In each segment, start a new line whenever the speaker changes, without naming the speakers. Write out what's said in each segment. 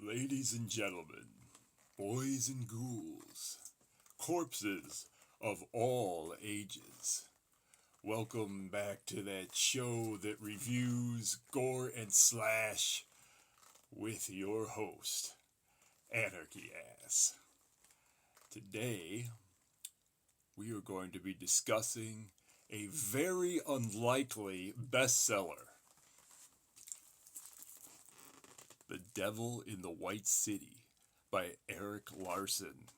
Ladies and gentlemen, boys and ghouls, corpses of all ages, welcome back to that show that reviews gore and slash with your host, Anarchy Ass. Today, we are going to be discussing a very unlikely bestseller, The Devil in the White City by Erik Larson.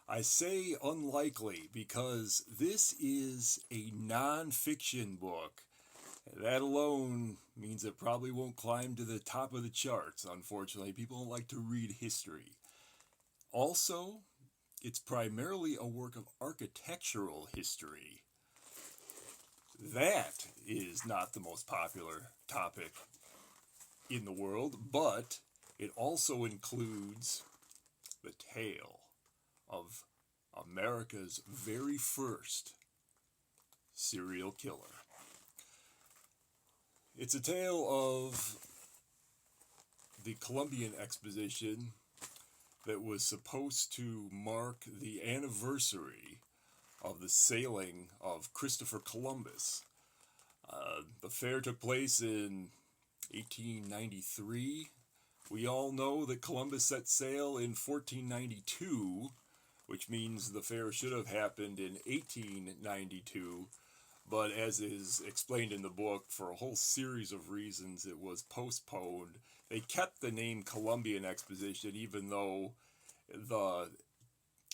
I say unlikely because this is a non-fiction book. That alone means it probably won't climb to the top of the charts, unfortunately. People don't like to read history. Also, it's primarily a work of architectural history. That is not the most popular topic in the world, but it also includes the tale of America's very first serial killer. It's a tale of the Columbian Exposition that was supposed to mark the anniversary of the sailing of Christopher Columbus. The fair took place in 1893. We all know that Columbus set sail in 1492, which means the fair should have happened in 1892, but as is explained in the book, for a whole series of reasons it was postponed. They kept the name Columbian Exposition even though the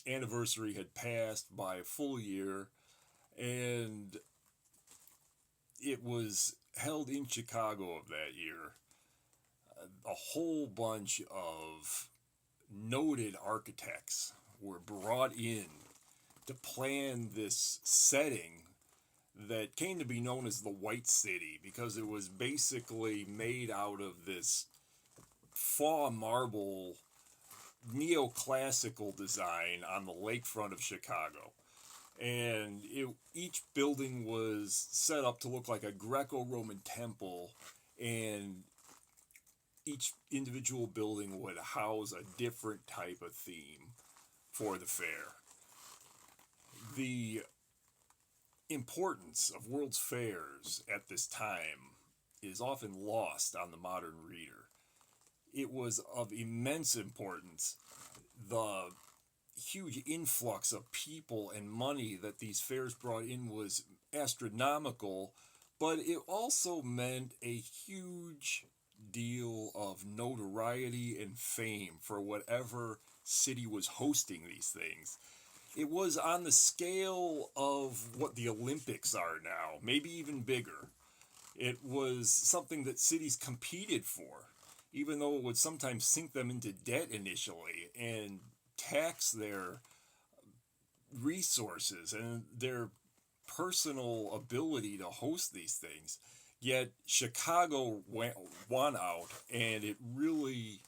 anniversary had passed by a full year, and it was held in Chicago of that year. A whole bunch of noted architects were brought in to plan this setting that came to be known as the White City because it was basically made out of this faux marble neoclassical design on the lakefront of Chicago. And each building was set up to look like a Greco-Roman temple, and each individual building would house a different type of theme for the fair. The importance of World's Fairs at this time is often lost on the modern reader. It was of immense importance. The huge influx of people and money that these fairs brought in was astronomical, but it also meant a huge deal of notoriety and fame for whatever city was hosting these things. It was on the scale of what the Olympics are now, maybe even bigger. It was something that cities competed for, even though it would sometimes sink them into debt initially and tax their resources and their personal ability to host these things. Yet Chicago won out, and it really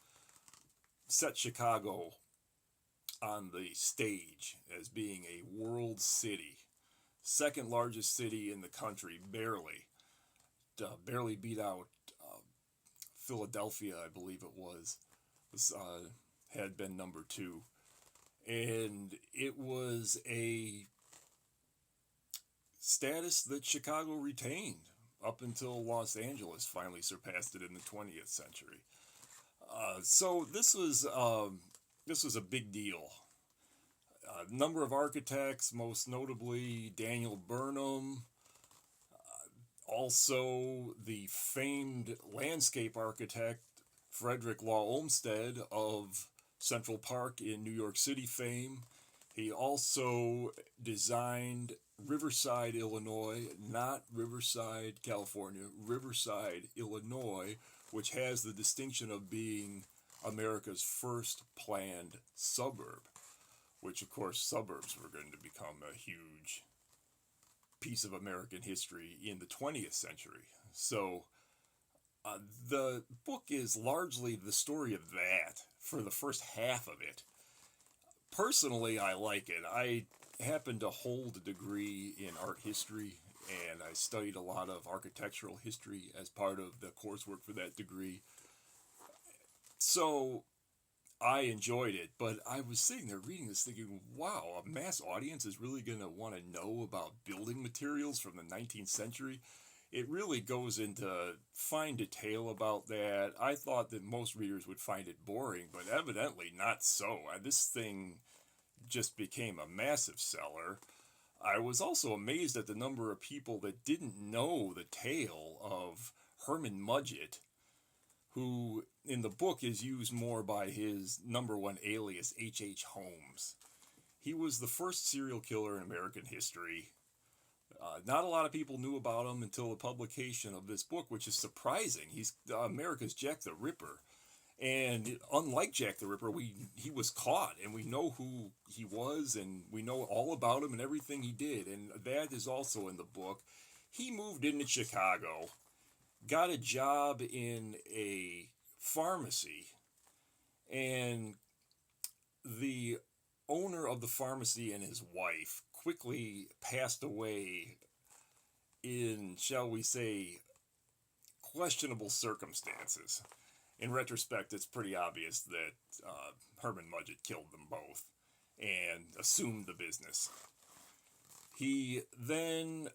set Chicago on the stage as being a world city. Second largest city in the country, barely beat out Philadelphia, I believe it was had been number 2. And it was a status that Chicago retained up until Los Angeles finally surpassed it in the 20th century. So this was a big deal. A number of architects, most notably Daniel Burnham, also the famed landscape architect Frederick Law Olmsted of Central Park in New York City fame. He also designed Riverside, Illinois, not Riverside, California, Riverside, Illinois, which has the distinction of being America's first planned suburb, which of course suburbs were going to become a huge piece of American history in the 20th century. So the book is largely the story of that for the first half of it. Personally, I like it. I happen to hold a degree in art history, and I studied a lot of architectural history as part of the coursework for that degree. So I enjoyed it, but I was sitting there reading this thinking, wow, a mass audience is really going to want to know about building materials from the 19th century. It really goes into fine detail about that. I thought that most readers would find it boring, but evidently not so. This thing just became a massive seller. I was also amazed at the number of people that didn't know the tale of Herman Mudgett, who in the book is used more by his number one alias, H.H. Holmes. He was the first serial killer in American history. Not a lot of people knew about him until the publication of this book, which is surprising. He's America's Jack the Ripper. And unlike Jack the Ripper, he was caught, and we know who he was, and we know all about him and everything he did. And that is also in the book. He moved into Chicago, got a job in a pharmacy, and the owner of the pharmacy and his wife quickly passed away in, shall we say, questionable circumstances. In retrospect, it's pretty obvious that Herman Mudgett killed them both and assumed the business. He then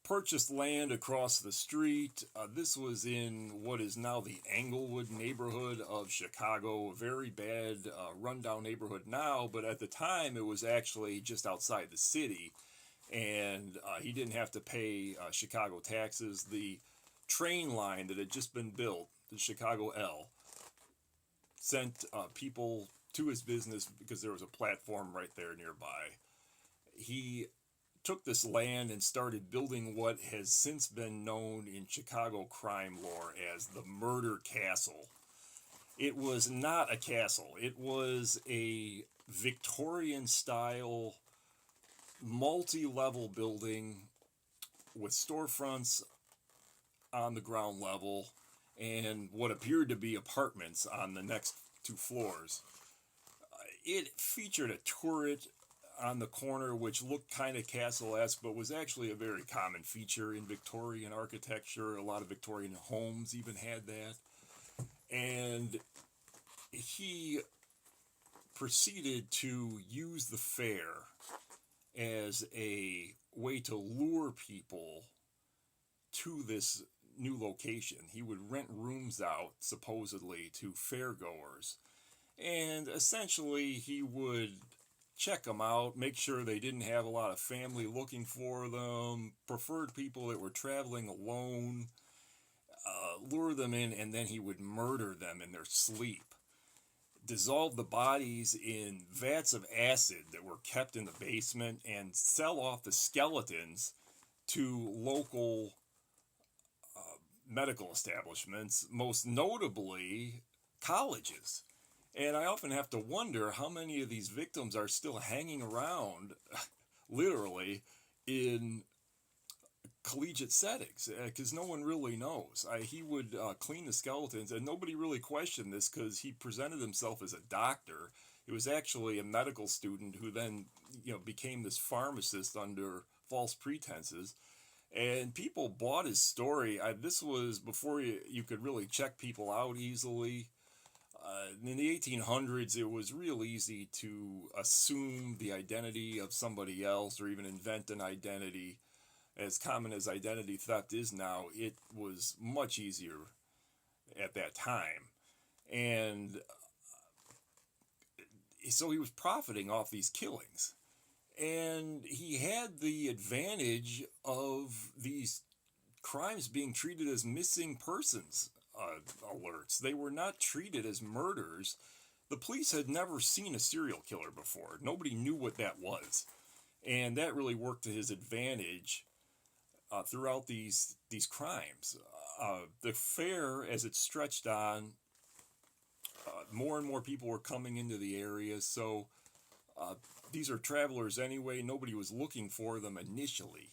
purchased land across the street. This was in what is now the Englewood neighborhood of Chicago. A very bad, rundown neighborhood now, but at the time it was actually just outside the city, and he didn't have to pay Chicago taxes. The train line that had just been built, the Chicago L, sent people to his business because there was a platform right there nearby. He took this land and started building what has since been known in Chicago crime lore as the Murder Castle. It was not a castle. It was a Victorian-style, multi-level building with storefronts on the ground level and what appeared to be apartments on the next two floors. It featured a turret on the corner which looked kind of castle-esque, but was actually a very common feature in Victorian architecture. A lot of Victorian homes even had that. And he proceeded to use the fair as a way to lure people to this new location. He would rent rooms out, supposedly, to fairgoers. And essentially, he would check them out, make sure they didn't have a lot of family looking for them, preferred people that were traveling alone, lure them in, and then he would murder them in their sleep. Dissolve the bodies in vats of acid that were kept in the basement and sell off the skeletons to local medical establishments, most notably colleges. And I often have to wonder how many of these victims are still hanging around, literally, in collegiate settings, because no one really knows. He would clean the skeletons, and nobody really questioned this because he presented himself as a doctor. It was actually a medical student who then, became this pharmacist under false pretenses. And people bought his story. This was before you could really check people out easily. In the 1800s, it was real easy to assume the identity of somebody else or even invent an identity. As common as identity theft is now, it was much easier at that time. And so he was profiting off these killings. And he had the advantage of these crimes being treated as missing persons alerts. They were not treated as murders. The police had never seen a serial killer before. Nobody knew what that was. And that really worked to his advantage throughout these crimes. The fair, as it stretched on, more and more people were coming into the area, so these are travelers anyway. Nobody was looking for them initially.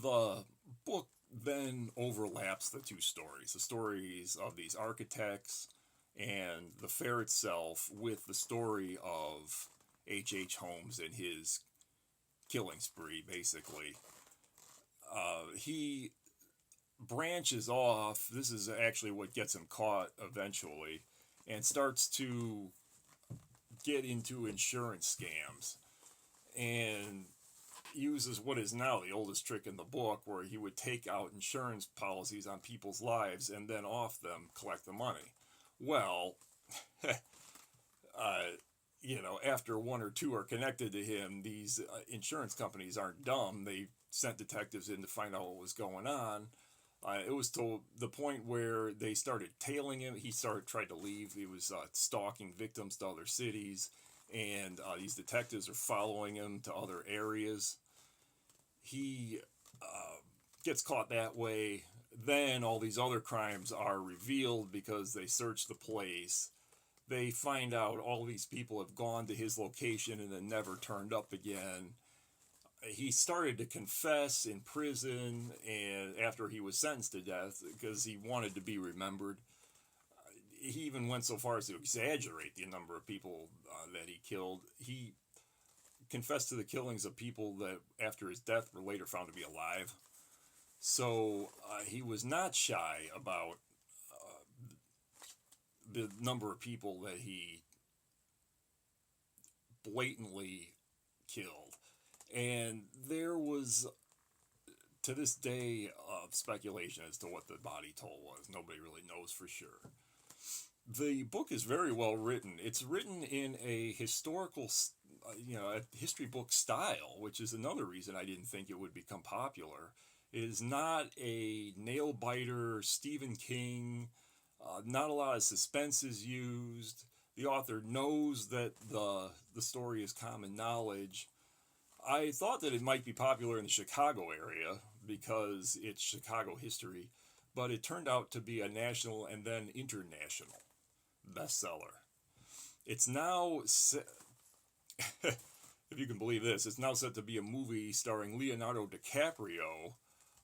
The book then overlaps the two stories, the stories of these architects and the fair itself, with the story of H.H. Holmes and his killing spree, basically. He branches off. This is actually what gets him caught eventually, and starts to get into insurance scams, and uses what is now the oldest trick in the book, where he would take out insurance policies on people's lives and then off them collect the money. Well, after one or two are connected to him, these insurance companies aren't dumb. They sent detectives in to find out what was going on. It was to the point where they started tailing him. He tried to leave. He was stalking victims to other cities, and these detectives are following him to other areas. He gets caught that way. Then all these other crimes are revealed because they search the place. They find out all these people have gone to his location and then never turned up again. He started to confess in prison, and after he was sentenced to death, because he wanted to be remembered. He even went so far as to exaggerate the number of people that he killed. He confessed to the killings of people that after his death were later found to be alive. So he was not shy about the number of people that he blatantly killed. And there was, to this day, speculation as to what the body toll was. Nobody really knows for sure. The book is very well written. It's written in a historical, a history book style, which is another reason I didn't think it would become popular. It is not a nail-biter, Stephen King. Not a lot of suspense is used. The author knows that the story is common knowledge. I thought that it might be popular in the Chicago area because it's Chicago history, but it turned out to be a national and then international bestseller. It's now, if you can believe this, it's now set to be a movie starring Leonardo DiCaprio,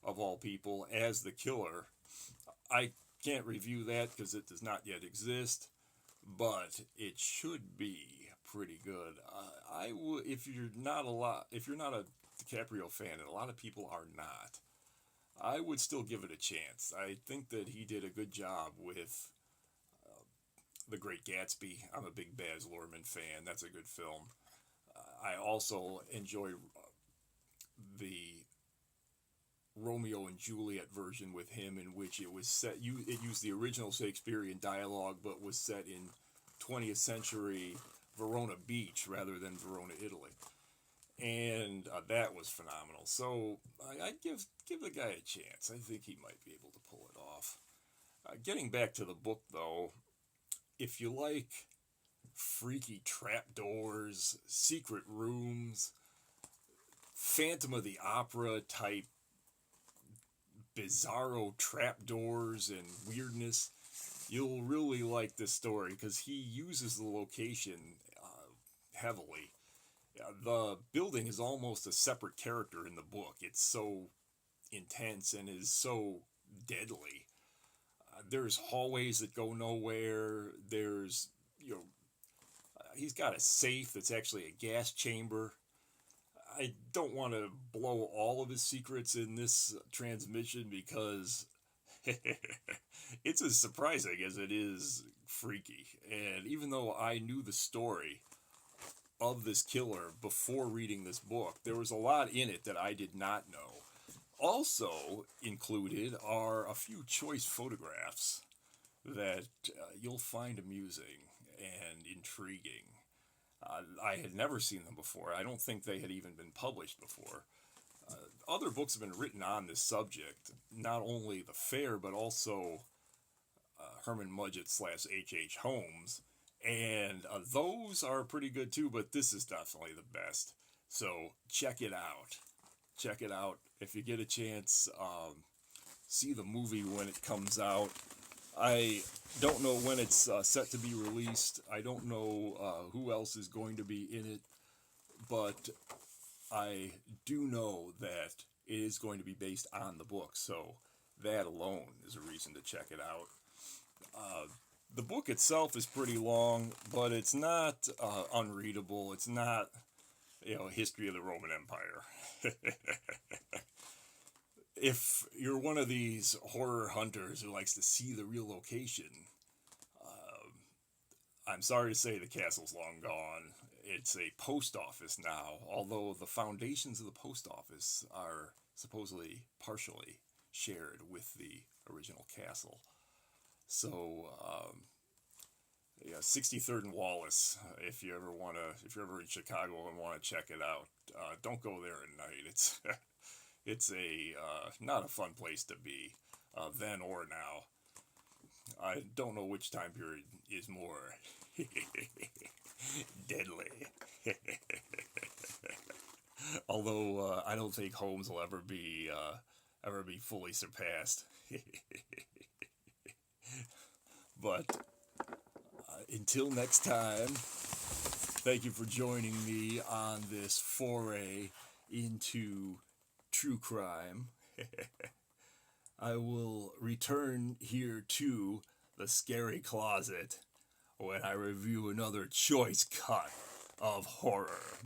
of all people, as the killer. I can't review that because it does not yet exist, but it should be pretty good. I would, if you're not a DiCaprio fan, and a lot of people are not, I would still give it a chance. I think that he did a good job with The Great Gatsby. I'm a big Baz Luhrmann fan. That's a good film. I also enjoy the Romeo and Juliet version with him, in which it was set. It used the original Shakespearean dialogue, but was set in 20th century Verona Beach rather than Verona, Italy, and that was phenomenal. So I'd give the guy a chance. I think he might be able to pull it off. Getting back to the book, though, if you like freaky trapdoors, secret rooms, Phantom of the Opera type bizarro trapdoors and weirdness, you'll really like this story because he uses the location heavily. The building is almost a separate character in the book. It's so intense and is so deadly. There's hallways that go nowhere. There's, he's got a safe that's actually a gas chamber. I don't want to blow all of his secrets in this transmission because it's as surprising as it is freaky. And even though I knew the story of this killer before reading this book, there was a lot in it that I did not know. Also included are a few choice photographs that you'll find amusing and intriguing. I had never seen them before. I don't think they had even been published before. Other books have been written on this subject, not only the fair, but also Herman Mudgett / H.H. Holmes, and those are pretty good too, but this is definitely the best. So check it out. Check it out. If you get a chance, see the movie when it comes out. I don't know when it's set to be released. I don't know who else is going to be in it, but I do know that it is going to be based on the book, so that alone is a reason to check it out. The book itself is pretty long, but it's not unreadable. It's not, history of the Roman Empire. if you're one of these horror hunters who likes to see the real location, I'm sorry to say the castle's long gone. It's a post office now, although the foundations of the post office are supposedly partially shared with the original castle. So, yeah, 63rd and Wallace. If you ever if you're ever in Chicago and want to check it out, don't go there at night. It's a not a fun place to be, then or now. I don't know which time period is more deadly. Although I don't think Holmes will ever be fully surpassed. But until next time, thank you for joining me on this foray into true crime. I will return here to the scary closet when I review another choice cut of horror.